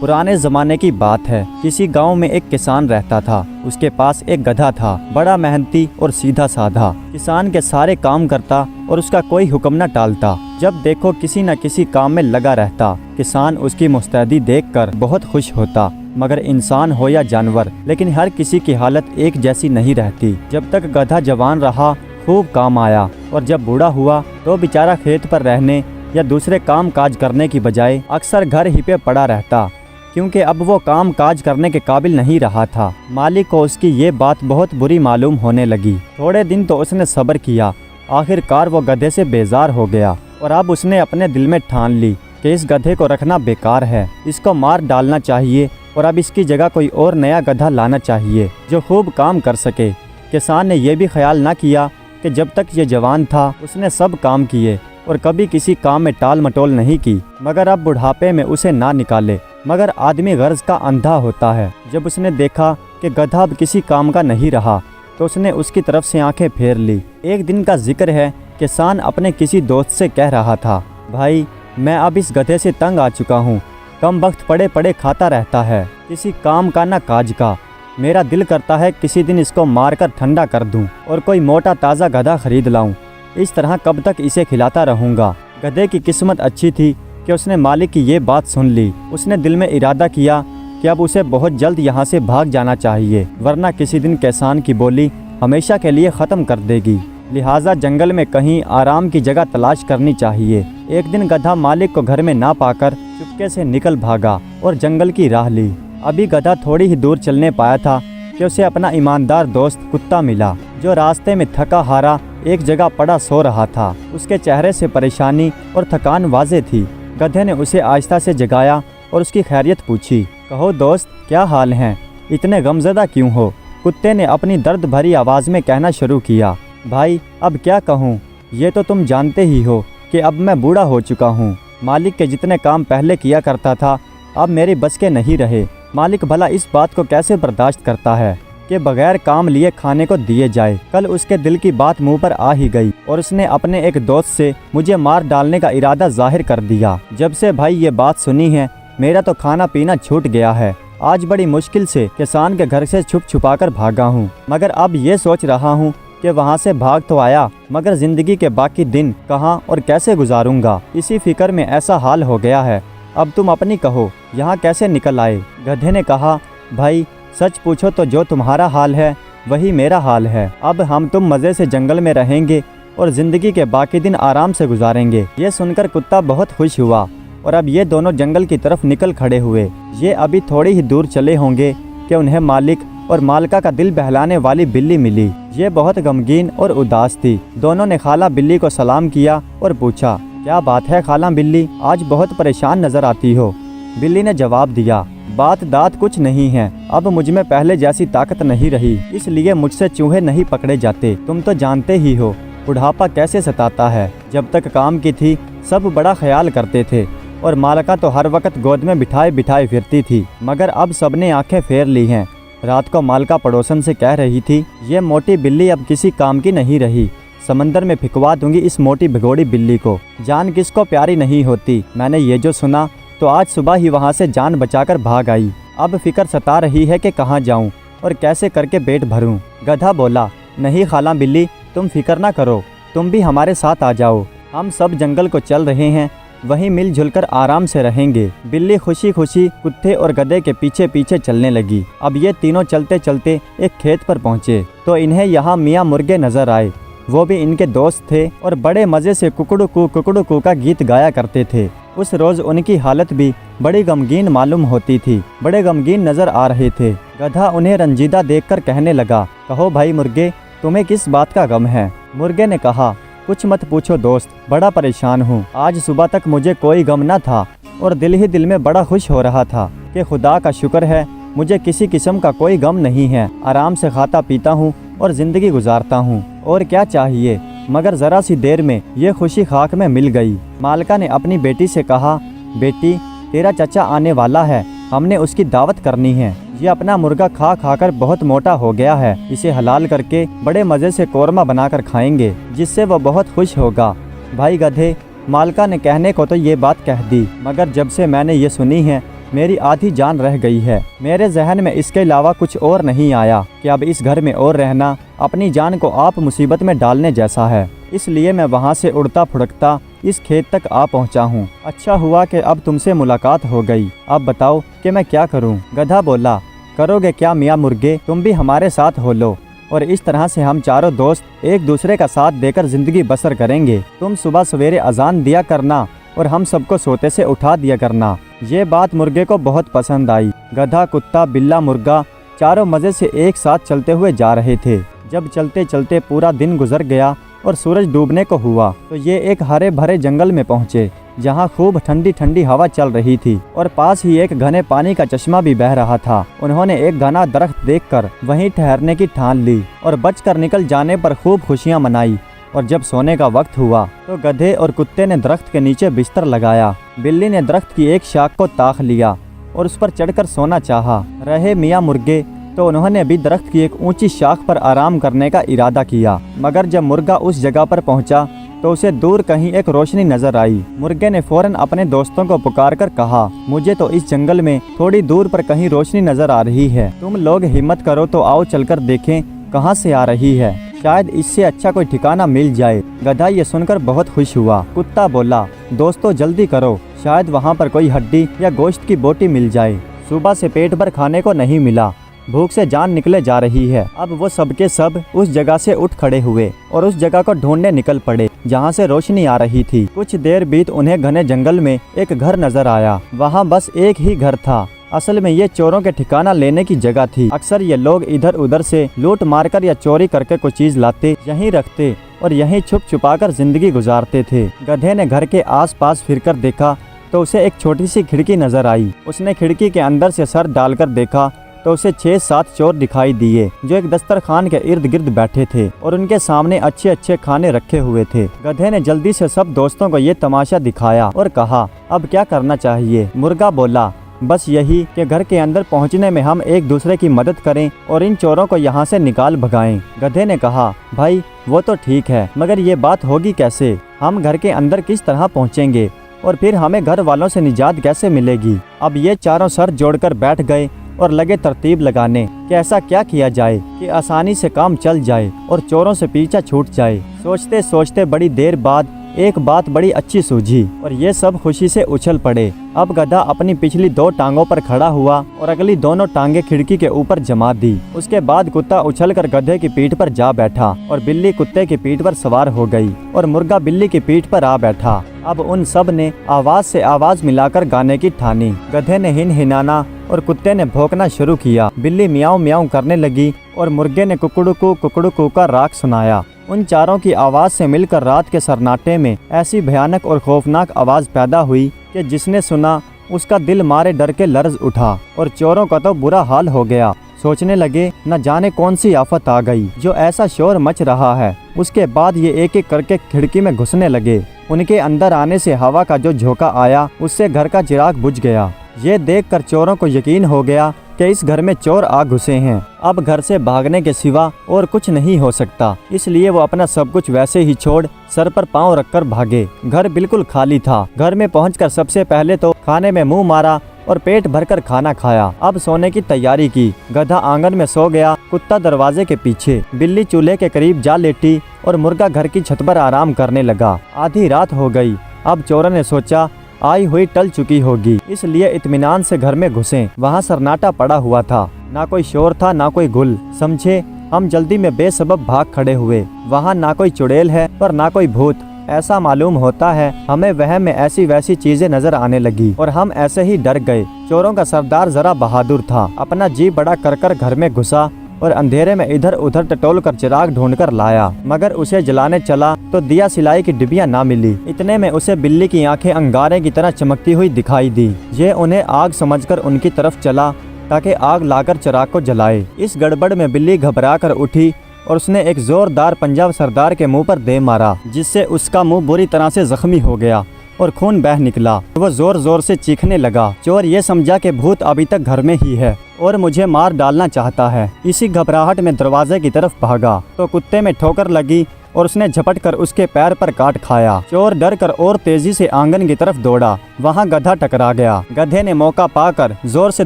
पुराने जमाने की बात है। किसी गांव में एक किसान रहता था। उसके पास एक गधा था, बड़ा मेहनती और सीधा साधा। किसान के सारे काम करता और उसका कोई हुक्म न टालता। जब देखो किसी न किसी काम में लगा रहता। किसान उसकी मुस्तैदी देखकर बहुत खुश होता। मगर इंसान हो या जानवर, लेकिन हर किसी की हालत एक जैसी नहीं रहती। जब तक गधा जवान रहा खूब काम आया, और जब बूढ़ा हुआ तो बेचारा खेत पर रहने या दूसरे काम काज करने की बजाय अक्सर घर ही पे पड़ा रहता, क्योंकि अब वो काम काज करने के काबिल नहीं रहा था। मालिक को उसकी ये बात बहुत बुरी मालूम होने लगी। थोड़े दिन तो उसने सब्र किया। आखिरकार वो गधे से बेजार हो गया और अब उसने अपने दिल में ठान ली कि इस गधे को रखना बेकार है, इसको मार डालना चाहिए और अब इसकी जगह कोई और नया गधा लाना चाहिए जो खूब काम कर सके। किसान ने यह भी ख्याल न किया कि जब तक ये जवान था उसने सब काम किए और कभी किसी काम में टाल मटोल नहीं की, मगर अब बुढ़ापे में उसे ना निकाले। मगर आदमी गर्ज का अंधा होता है। जब उसने देखा कि गधा अब किसी काम का नहीं रहा तो उसने उसकी तरफ से आंखें फेर ली। एक दिन का जिक्र है। किसान अपने किसी दोस्त से कह रहा था, भाई मैं अब इस गधे से तंग आ चुका हूँ। कम वक्त पड़े पड़े खाता रहता है, किसी काम का ना काज का। मेरा दिल करता है किसी दिन इसको मारकर ठंडा कर दूं और कोई मोटा ताज़ा गधा खरीद लाऊं। इस तरह कब तक इसे खिलाता रहूंगा। गधे की किस्मत अच्छी थी कि उसने मालिक की ये बात सुन ली। उसने दिल में इरादा किया कि अब उसे बहुत जल्द यहाँ से भाग जाना चाहिए, वरना किसी दिन किसान की बोली हमेशा के लिए ख़त्म कर देगी। लिहाजा जंगल में कहीं आराम की जगह तलाश करनी चाहिए। एक दिन गधा मालिक को घर में ना पाकर चुपके से निकल भागा और जंगल की राह ली। अभी गधा थोड़ी ही दूर चलने पाया था कि उसे अपना ईमानदार दोस्त कुत्ता मिला, जो रास्ते में थका हारा एक जगह पड़ा सो रहा था। उसके चेहरे से परेशानी और थकान वाज़े थी। गधे ने उसे आहिस्ता से जगाया और उसकी खैरियत पूछी। कहो दोस्त, क्या हाल है? इतने गमज़दा क्यों हो? कुत्ते ने अपनी दर्द भरी आवाज़ में कहना शुरू किया। भाई अब क्या कहूँ, ये तो तुम जानते ही हो कि अब मैं बूढ़ा हो चुका हूँ। मालिक के जितने काम पहले किया करता था अब मेरे बस के नहीं रहे। मालिक भला इस बात को कैसे बर्दाश्त करता है कि बगैर काम लिए खाने को दिए जाए। कल उसके दिल की बात मुंह पर आ ही गई और उसने अपने एक दोस्त से मुझे मार डालने का इरादा जाहिर कर दिया। जब से भाई ये बात सुनी है मेरा तो खाना पीना छूट गया है। आज बड़ी मुश्किल से किसान के घर से छुप छुपा कर भागा हूँ, मगर अब ये सोच रहा हूँ कि वहाँ से भाग तो आया, मगर जिंदगी के बाकी दिन कहाँ और कैसे गुजारूंगा, इसी फिक्र में ऐसा हाल हो गया है। अब तुम अपनी कहो, यहाँ कैसे निकल आए? गधे ने कहा, भाई सच पूछो तो जो तुम्हारा हाल है वही मेरा हाल है। अब हम तुम मज़े से जंगल में रहेंगे और ज़िंदगी के बाकी दिन आराम से गुजारेंगे। ये सुनकर कुत्ता बहुत खुश हुआ और अब ये दोनों जंगल की तरफ निकल खड़े हुए। ये अभी थोड़ी ही दूर चले होंगे कि उन्हें मालिक और मालका का दिल बहलाने वाली बिल्ली मिली। ये बहुत गमगीन और उदास थी। दोनों ने खाला बिल्ली को सलाम किया और पूछा, क्या बात है खाला बिल्ली, आज बहुत परेशान नजर आती हो? बिल्ली ने जवाब दिया, बात दात कुछ नहीं है। अब मुझ में पहले जैसी ताकत नहीं रही, इसलिए मुझसे चूहे नहीं पकड़े जाते। तुम तो जानते ही हो बुढ़ापा कैसे सताता है। जब तक काम की थी सब बड़ा ख्याल करते थे और मालका तो हर वक्त गोद में बिठाए बिठाए फिरती थी, मगर अब सबने आंखें फेर ली हैं। रात को मालका पड़ोसन से कह रही थी, ये मोटी बिल्ली अब किसी काम की नहीं रही, समंदर में फिकवा दूंगी इस मोटी भिगोड़ी बिल्ली को। जान किसको प्यारी नहीं होती। मैंने ये जो सुना तो आज सुबह ही वहाँ से जान बचाकर भाग आई। अब फिक्र सता रही है कि कहाँ जाऊँ और कैसे करके पेट भरूँ। गधा बोला, नहीं खाला बिल्ली, तुम फिक्र ना करो, तुम भी हमारे साथ आ जाओ। हम सब जंगल को चल रहे हैं, वहीं मिलजुल कर आराम से रहेंगे। बिल्ली खुशी खुशी कुत्ते और गधे के पीछे पीछे चलने लगी। अब ये तीनों चलते चलते एक खेत पर पहुँचे तो इन्हें यहाँ मियाँ मुर्गे नजर आए। वो भी इनके दोस्त थे और बड़े मज़े से कुकड़ू कू का गीत गाया करते थे। उस रोज़ उनकी हालत भी बड़ी गमगीन मालूम होती थी, बड़े गमगीन नज़र आ रहे थे। गधा उन्हें रंजीदा देखकर कहने लगा, कहो भाई मुर्गे, तुम्हें किस बात का गम है? मुर्गे ने कहा, कुछ मत पूछो दोस्त, बड़ा परेशान हूँ। आज सुबह तक मुझे कोई गम न था और दिल ही दिल में बड़ा खुश हो रहा था कि खुदा का शुक्र है मुझे किसी किस्म का कोई गम नहीं है। आराम से खाता पीता हूँ और ज़िंदगी गुजारता हूँ, और क्या चाहिए। मगर ज़रा सी देर में ये खुशी खाक में मिल गई। मालका ने अपनी बेटी से कहा, बेटी तेरा चचा आने वाला है, हमने उसकी दावत करनी है। ये अपना मुर्गा खा खाकर बहुत मोटा हो गया है, इसे हलाल करके बड़े मज़े से कोरमा बनाकर खाएंगे, जिससे वह बहुत खुश होगा। भाई गधे, मालका ने कहने को तो ये बात कह दी, मगर जब से मैंने ये सुनी है मेरी आधी जान रह गई है। मेरे जहन में इसके अलावा कुछ और नहीं आया कि अब इस घर में और रहना अपनी जान को आप मुसीबत में डालने जैसा है। इसलिए मैं वहाँ से उड़ता फुड़कता इस खेत तक आ पहुँचा हूँ। अच्छा हुआ कि अब तुमसे मुलाकात हो गई। अब बताओ कि मैं क्या करूँ? गधा बोला, करोगे क्या मियाँ मुर्गे, तुम भी हमारे साथ हो लो और इस तरह से हम चारों दोस्त एक दूसरे का साथ देकर जिंदगी बसर करेंगे। तुम सुबह सवेरे अजान दिया करना और हम सबको सोते से उठा दिया करना। ये बात मुर्गे को बहुत पसंद आई। गधा, कुत्ता, बिल्ला, मुर्गा चारों मज़े से एक साथ चलते हुए जा रहे थे। जब चलते चलते पूरा दिन गुजर गया और सूरज डूबने को हुआ तो ये एक हरे भरे जंगल में पहुँचे जहाँ खूब ठंडी ठंडी हवा चल रही थी और पास ही एक घने पानी का चश्मा भी बह रहा था। उन्होंने एक घना दरख्त देखकर वहीं ठहरने की ठान ली और बचकर निकल जाने पर खूब खुशियाँ मनाई। और जब सोने का वक्त हुआ तो गधे और कुत्ते ने दरख्त के नीचे बिस्तर लगाया। बिल्ली ने दरख्त की एक शाख को ताक लिया और उस पर चढ़कर सोना चाहा। रहे मियाँ मुर्गे तो उन्होंने भी दरख्त की एक ऊंची शाख पर आराम करने का इरादा किया। मगर जब मुर्गा उस जगह पर पहुंचा तो उसे दूर कहीं एक रोशनी नजर आई। मुर्गे ने फौरन अपने दोस्तों को पुकारकर कहा, मुझे तो इस जंगल में थोड़ी दूर पर कहीं रोशनी नजर आ रही है। तुम लोग हिम्मत करो तो आओ चलकर देखें कहाँ से आ रही है, शायद इससे अच्छा कोई ठिकाना मिल जाए। गधा ये सुनकर बहुत खुश हुआ। कुत्ता बोला, दोस्तों जल्दी करो, शायद वहाँ पर कोई हड्डी या गोश्त की बोटी मिल जाए। सुबह से पेट भर खाने को नहीं मिला, भूख से जान निकले जा रही है। अब वो सबके सब उस जगह से उठ खड़े हुए और उस जगह को ढूंढने निकल पड़े जहाँ से रोशनी आ रही थी। कुछ देर बीत उन्हें घने जंगल में एक घर नजर आया। वहाँ बस एक ही घर था। असल में ये चोरों के ठिकाना लेने की जगह थी। अक्सर ये लोग इधर उधर से लूट मारकर या चोरी करके कोई चीज लाते, यहीं रखते और यहीं छुप छुपाकर जिंदगी गुजारते थे। गधे ने घर के आसपास फिरकर देखा तो उसे एक छोटी सी खिड़की नजर आई। उसने खिड़की के अंदर से सर डालकर देखा तो उसे 6-7 चोर दिखाई दिए जो एक दस्तरखान के इर्द गिर्द बैठे थे और उनके सामने अच्छे अच्छे खाने रखे हुए थे। गधे ने जल्दी से सब दोस्तों को ये तमाशा दिखाया और कहा, अब क्या करना चाहिए? मुर्गा बोला, बस यही कि घर के अंदर पहुंचने में हम एक दूसरे की मदद करें और इन चोरों को यहाँ से निकाल भगाएं। गधे ने कहा, भाई वो तो ठीक है, मगर ये बात होगी कैसे? हम घर के अंदर किस तरह पहुँचेंगे और फिर हमें घर वालों से निजात कैसे मिलेगी? अब ये चारों सर जोड़कर बैठ गए और लगे तरतीब लगाने कि ऐसा क्या किया जाए कि आसानी से काम चल जाए और चोरों से पीछा छूट जाए। सोचते सोचते बड़ी देर बाद एक बात बड़ी अच्छी सूझी और ये सब खुशी से उछल पड़े। अब गधा अपनी पिछली 2 टांगों पर खड़ा हुआ और अगली दोनों टांगे खिड़की के ऊपर जमा दी। उसके बाद कुत्ता उछलकर गधे की पीठ पर जा बैठा और बिल्ली कुत्ते की पीठ पर सवार हो गई और मुर्गा बिल्ली की पीठ पर आ बैठा। अब उन सब ने आवाज से आवाज मिलाकर गाने की ठानी। गधे ने हिनहिनाना और कुत्ते ने भौंकना शुरू किया। बिल्ली मियाऊं मियाऊं करने लगी और मुर्गे ने कुकड़ू का राग सुनाया। उन चारों की आवाज से मिलकर रात के सन्नाटे में ऐसी भयानक और खौफनाक आवाज पैदा हुई कि जिसने सुना उसका दिल मारे डर के लर्ज उठा और चोरों का तो बुरा हाल हो गया। सोचने लगे, न जाने कौन सी आफत आ गई जो ऐसा शोर मच रहा है। उसके बाद ये एक एक करके खिड़की में घुसने लगे। उनके अंदर आने से हवा का जो झोंका आया उससे घर का चिराग बुझ गया। ये देखकर चोरों को यकीन हो गया कि इस घर में चोर आ घुसे हैं। अब घर से भागने के सिवा और कुछ नहीं हो सकता, इसलिए वो अपना सब कुछ वैसे ही छोड़ सर पर पांव रखकर भागे। घर बिल्कुल खाली था। घर में पहुंचकर सबसे पहले तो खाने में मुंह मारा और पेट भरकर खाना खाया। अब सोने की तैयारी की। गधा आंगन में सो गया, कुत्ता दरवाजे के पीछे, बिल्ली चूल्हे के करीब जा लेटी और मुर्गा घर की छत पर आराम करने लगा। आधी रात हो गई। अब चोरों ने सोचा आई हुई टल चुकी होगी, इसलिए इत्मीनान से घर में घुसे। वहाँ सन्नाटा पड़ा हुआ था, ना कोई शोर था ना कोई गुल। समझे, हम जल्दी में बेसबब भाग खड़े हुए। वहाँ ना कोई चुड़ैल है पर ना कोई भूत। ऐसा मालूम होता है हमें वहम में ऐसी वैसी चीजें नजर आने लगी और हम ऐसे ही डर गए। चोरों का सरदार जरा बहादुर था। अपना जी बड़ा कर घर में घुसा और अंधेरे में इधर उधर टटोल कर चिराग ढूंढकर लाया, मगर उसे जलाने चला तो दिया सिलाई की डिबिया ना मिली। इतने में उसे बिल्ली की आंखें अंगारे की तरह चमकती हुई दिखाई दी। ये उन्हें आग समझकर उनकी तरफ चला ताकि आग लाकर चिराग को जलाए। इस गड़बड़ में बिल्ली घबरा कर उठी और उसने एक जोरदार पंजा सरदार के मुंह पर दे मारा, जिससे उसका मुंह बुरी तरह से जख्मी हो गया और खून बह निकला। वो जोर जोर से चीखने लगा। चोर ये समझा कि भूत अभी तक घर में ही है और मुझे मार डालना चाहता है। इसी घबराहट में दरवाजे की तरफ भागा तो कुत्ते में ठोकर लगी और उसने झपट कर उसके पैर पर काट खाया। चोर डर कर और तेजी से आंगन की तरफ दौड़ा। वहाँ गधा टकरा गया। गधे ने मौका पाकर जोर से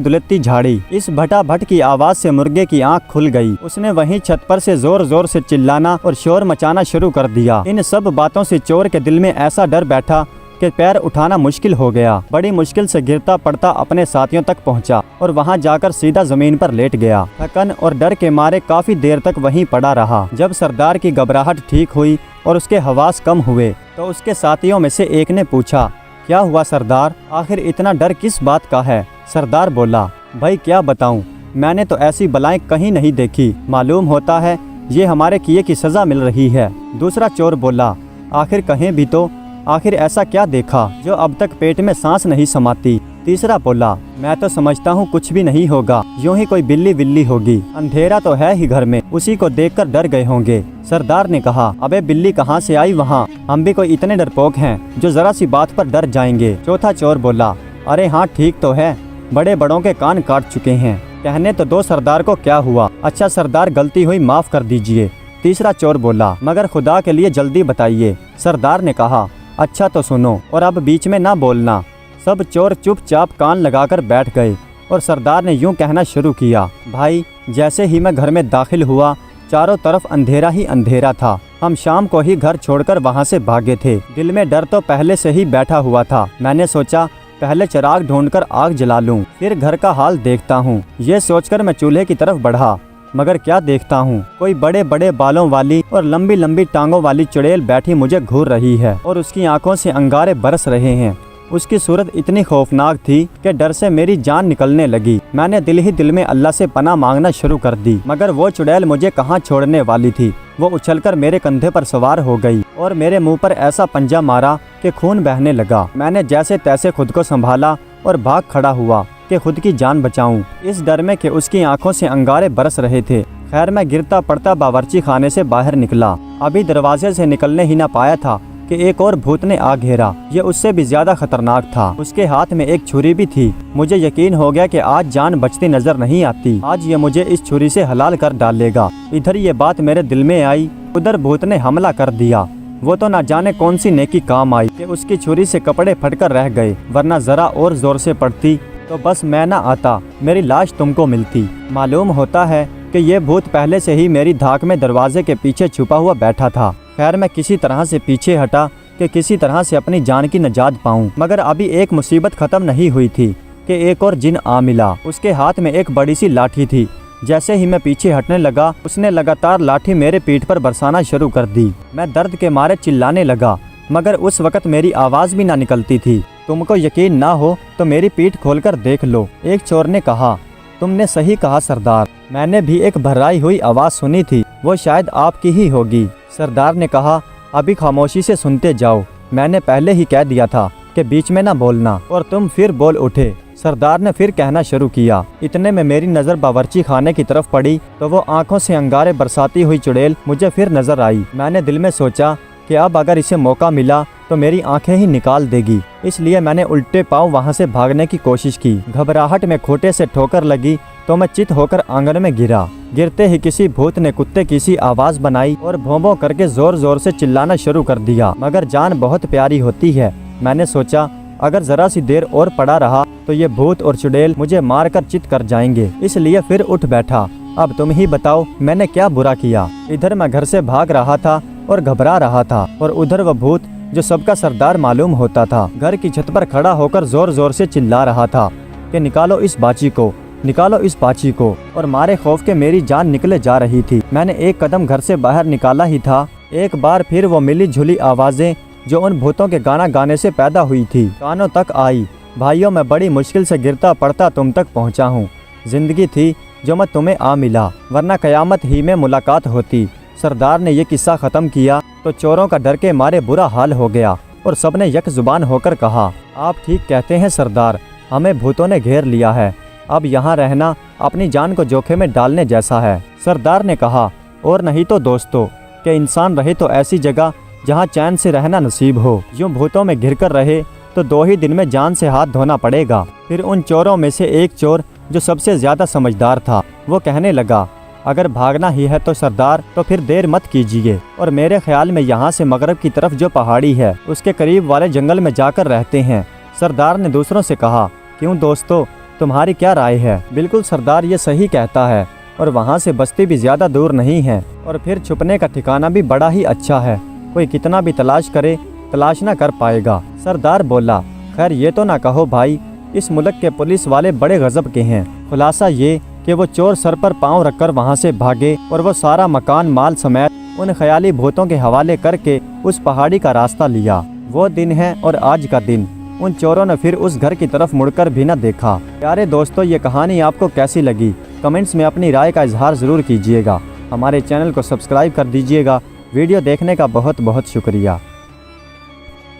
दुलत्ती झाड़ी। इस भटाभट की आवाज से मुर्गे की आंख खुल गई। उसने वहीं छत पर से जोर जोर से चिल्लाना और शोर मचाना शुरू कर दिया। इन सब बातों से चोर के दिल में ऐसा डर बैठा कि पैर उठाना मुश्किल हो गया। बड़ी मुश्किल से गिरता पड़ता अपने साथियों तक पहुंचा और वहां जाकर सीधा जमीन पर लेट गया। थकन और डर के मारे काफी देर तक वहीं पड़ा रहा। जब सरदार की घबराहट ठीक हुई और उसके हवास कम हुए तो उसके साथियों में से एक ने पूछा, क्या हुआ सरदार, आखिर इतना डर किस बात का है? सरदार बोला, भाई क्या बताऊं, मैंने तो ऐसी बलाएं कहीं नहीं देखी। मालूम होता है ये हमारे किए की सजा मिल रही है। दूसरा चोर बोला, आखिर कहें भी तो, आखिर ऐसा क्या देखा जो अब तक पेट में सांस नहीं समाती? तीसरा बोला, मैं तो समझता हूँ कुछ भी नहीं होगा, यूं ही कोई बिल्ली बिल्ली होगी, अंधेरा तो है ही घर में, उसी को देखकर डर गए होंगे। सरदार ने कहा, अबे बिल्ली कहाँ से आई वहाँ, हम भी कोई इतने डरपोक हैं जो जरा सी बात पर डर जाएंगे। चौथा चोर बोला, अरे हाँ ठीक तो है, बड़े बड़ों के कान काट चुके हैं, कहने तो दो सरदार को क्या हुआ। अच्छा सरदार गलती हुई माफ कर दीजिए। तीसरा चोर बोला, मगर खुदा के लिए जल्दी बताइए। सरदार ने कहा, अच्छा तो सुनो और अब बीच में ना बोलना। सब चोर चुपचाप कान लगाकर बैठ गए और सरदार ने यूं कहना शुरू किया, भाई जैसे ही मैं घर में दाखिल हुआ चारों तरफ अंधेरा ही अंधेरा था। हम शाम को ही घर छोड़कर वहां से भागे थे। दिल में डर तो पहले से ही बैठा हुआ था। मैंने सोचा पहले चिराग ढूंढकर आग जला लूं, फिर घर का हाल देखता हूँ। ये सोचकर मैं चूल्हे की तरफ बढ़ा, मगर क्या देखता हूँ, कोई बड़े बड़े बालों वाली और लंबी लंबी टांगों वाली चुड़ैल बैठी मुझे घूर रही है और उसकी आंखों से अंगारे बरस रहे हैं। उसकी सूरत इतनी खौफनाक थी कि डर से मेरी जान निकलने लगी। मैंने दिल ही दिल में अल्लाह से पनाह मांगना शुरू कर दी, मगर वो चुड़ैल मुझे कहाँ छोड़ने वाली थी। वो उछलकर मेरे कंधे पर सवार हो गई और मेरे मुंह पर ऐसा पंजा मारा कि खून बहने लगा। मैंने जैसे तैसे खुद को संभाला और भाग खड़ा हुआ कि खुद की जान बचाऊं, इस डर में कि उसकी आंखों से अंगारे बरस रहे थे। खैर मैं गिरता पड़ता बावर्ची खाने से बाहर निकला। अभी दरवाजे से निकलने ही न पाया था कि एक और भूत ने आ घेरा। ये उससे भी ज्यादा खतरनाक था। उसके हाथ में एक छुरी भी थी। मुझे यकीन हो गया कि आज जान बचती नजर नहीं आती। आज ये मुझे इस छुरी से हलाल कर डालेगा। इधर ये बात मेरे दिल में आई, उधर भूत ने हमला कर दिया। वो तो ना जाने कौन सी नेकी काम आई कि उसकी छुरी से कपड़े फटकर रह गए, वरना जरा और जोर से पड़ती तो बस मैं ना आता, मेरी लाश तुमको मिलती। मालूम होता है कि ये भूत पहले से ही मेरी धाक में दरवाजे के पीछे छुपा हुआ बैठा था। खैर मैं किसी तरह से पीछे हटा कि किसी तरह से अपनी जान की नजात पाऊं। मगर अभी एक मुसीबत खत्म नहीं हुई थी कि एक और जिन आ मिला। उसके हाथ में एक बड़ी सी लाठी थी। जैसे ही मैं पीछे हटने लगा, उसने लगातार लाठी मेरे पीठ पर बरसाना शुरू कर दी। मैं दर्द के मारे चिल्लाने लगा, मगर उस वक्त मेरी आवाज भी ना निकलती थी। तुमको यकीन ना हो तो मेरी पीठ खोलकर देख लो। एक चोर ने कहा, तुमने सही कहा सरदार, मैंने भी एक भर्राई हुई आवाज सुनी थी, वो शायद आपकी ही होगी। सरदार ने कहा, अभी खामोशी से सुनते जाओ, मैंने पहले ही कह दिया था कि बीच में ना बोलना, और तुम फिर बोल उठे। सरदार ने फिर कहना शुरू किया। इतने में मेरी नज़र बावर्ची खाने की तरफ पड़ी तो वो आंखों से अंगारे बरसाती हुई चुड़ैल मुझे फिर नजर आई। मैंने दिल में सोचा कि अब अगर इसे मौका मिला तो मेरी आंखें ही निकाल देगी, इसलिए मैंने उल्टे पांव वहां से भागने की कोशिश की। घबराहट में खोटे से ठोकर लगी तो मैं चित होकर आंगन में गिरा। गिरते ही किसी भूत ने कुत्ते की सी आवाज बनाई और भों-भों करके जोर जोर से चिल्लाना शुरू कर दिया। मगर जान बहुत प्यारी होती है। मैंने सोचा अगर जरा सी देर और पड़ा रहा तो ये भूत और चुड़ैल मुझे मार कर चित कर जाएंगे, इसलिए फिर उठ बैठा। अब तुम ही बताओ मैंने क्या बुरा किया। इधर मैं घर से भाग रहा था और घबरा रहा था, और उधर वह भूत जो सबका सरदार मालूम होता था घर की छत पर खड़ा होकर जोर जोर से चिल्ला रहा था कि निकालो इस बाची को, निकालो इस बाची को। और मारे खौफ के मेरी जान निकले जा रही थी। मैंने एक कदम घर से बाहर निकाला ही था, एक बार फिर वो मिली जुली आवाजें जो उन भूतों के गाना गाने से पैदा हुई थी कानों तक आई। भाइयों, मैं बड़ी मुश्किल से गिरता पड़ता तुम तक पहुंचा हूँ। जिंदगी थी जो मैं तुम्हें आ मिला, वरना कयामत ही में मुलाकात होती। सरदार ने ये किस्सा खत्म किया तो चोरों का डर के मारे बुरा हाल हो गया और सबने यक जुबान होकर कहा, आप ठीक कहते हैं सरदार, हमें भूतों ने घेर लिया है। अब यहाँ रहना अपनी जान को जोखिम में डालने जैसा है। सरदार ने कहा, और नहीं तो दोस्तों कि इंसान रहे तो ऐसी जगह जहाँ चैन से रहना नसीब हो। यूँ भूतों में घिर कर रहे तो 2 ही दिन में जान से हाथ धोना पड़ेगा। फिर उन चोरों में से एक चोर जो सबसे ज्यादा समझदार था वो कहने लगा, अगर भागना ही है तो सरदार, तो फिर देर मत कीजिए और मेरे ख्याल में यहाँ से मगरब की तरफ जो पहाड़ी है उसके करीब वाले जंगल में जाकर रहते हैं। सरदार ने दूसरों से कहा, क्यों दोस्तों, तुम्हारी क्या राय है? बिल्कुल सरदार, ये सही कहता है और वहाँ से बस्ती भी ज्यादा दूर नहीं है और फिर छुपने का ठिकाना भी बड़ा ही अच्छा है। कोई कितना भी तलाश करे तलाश ना कर पाएगा। सरदार बोला, खैर ये तो ना कहो भाई, इस मुल्क के पुलिस वाले बड़े गजब के हैं। खुलासा ये कि वो चोर सर पर पांव रखकर वहाँ से भागे और वो सारा मकान माल समेत उन ख्याली भूतों के हवाले करके उस पहाड़ी का रास्ता लिया। वो दिन है और आज का दिन। उन चोरों ने फिर उस घर की तरफ मुड़कर भी न देखा। प्यारे दोस्तों, ये कहानी आपको कैसी लगी? कमेंट्स में अपनी राय का इजहार ज़रूर कीजिएगा। हमारे चैनल को सब्सक्राइब कर दीजिएगा। वीडियो देखने का बहुत बहुत शुक्रिया।